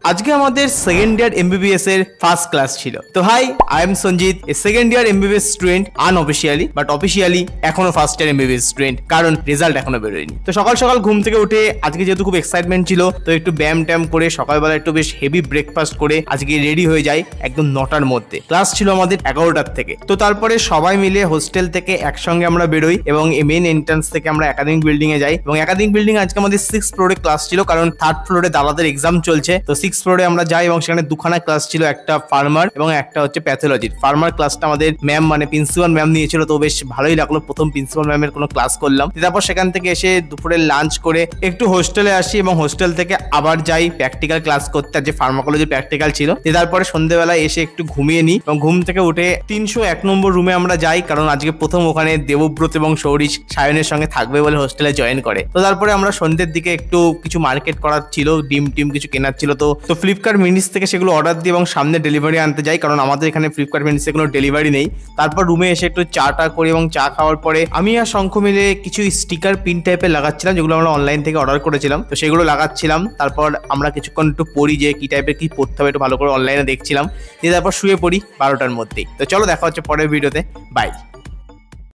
আজকে আমাদের second year MBBS এর ফার্স্ট ক্লাস ছিল। তো hi, I am Sanjit, a second year MBBS student, unofficially but officially এখনো ফার্স্ট ইয়ার এমবিবিএস স্টুডেন্ট, কারণ রেজাল্ট এখনো বেরোয়নি। তো সকাল সকাল ঘুম থেকে উঠে আজকে যেহেতু খুব এক্সাইটমেন্ট ছিল, তো একটু ব্যায়াম ট্যাম করে সকালবেলা একটু বেশ হেভি ব্রেকফাস্ট করে আজকে রেডি হয়ে যাই একদম 9টার মধ্যে। ক্লাস ছিল আমাদের 11টার থেকে। তো তারপরে সবাই মিলে হোস্টেল থেকে একসঙ্গে আমরা বেরোই এবং মেন এন্ট্রান্স থেকে আমরা একাডেমিক বিল্ডিং এ যাই। এবং একাডেমিক বিল্ডিং আজকে আমাদের 6th ফ্লোরে ক্লাস ছিল, কারণ 3rd ফ্লোরে দাদাদের এক্সাম চলছে। তো 6th ফ্লোরে আমরা যাই এবং সেখানে দুখানা ক্লাস ছিল, একটা ফার্মার এবং একটা হচ্ছে প্যাথোলজির। ফার্মার ক্লাসটা আমাদের ম্যাম মানে প্রিন্সিপাল ম্যাম নিয়েছিল, তো বেশ ভালোই লাগলো, প্রথম প্রিন্সিপাল ম্যামের কোনো ক্লাস করলাম। তারপর সেখান থেকে এসে দুপুরে লাঞ্চ করে একটু হোস্টেলে আসি এবং হোস্টেল থেকে আবার যাই প্র্যাকটিক্যাল ক্লাস করতে, যে ফার্মাকোলজির প্র্যাকটিক্যাল ছিল। তারপরে সন্ধ্যেবেলায় এসে একটু ঘুমিয়ে নিই এবং ঘুম থেকে উঠে 301 নম্বর রুমে আমরা যাই, কারণ আজকে প্রথম ওখানে দেবব্রত এবং সৌরিশ সায়নের সঙ্গে থাকবে বলে হোস্টেলে জয়েন করে। তো তারপরে আমরা সন্ধ্যের দিকে একটু কিছু মার্কেট করার ছিল, ডিম টিম কিছু কেনার ছিল, তো ফ্লিপকার্ট মিনিস থেকে সেগুলো অর্ডার দিই এবং সামনে ডেলিভারি আনতে যাই, কারণ আমাদের এখানে ফ্লিপকার্ট মিনিসে কোনো ডেলিভারি নেই। তারপর রুমে এসে একটু চাটা করি এবং চা খাওয়ার পরে আমি আর শঙ্খ মিলে কিছু স্টিকার পিন টাইপের লাগাচ্ছিলাম, যেগুলো আমরা অনলাইন থেকে অর্ডার করেছিলাম। তো সেগুলো লাগাচ্ছিলাম। তারপর আমরা কিছুক্ষণ একটু পড়ি যে কি টাইপের কি পড়তে হবে, একটু ভালো করে অনলাইনে দেখছিলাম। তারপর শুয়ে পড়ি 12টার মধ্যেই। তো চলো দেখা হচ্ছে পরের ভিডিওতে, বাই।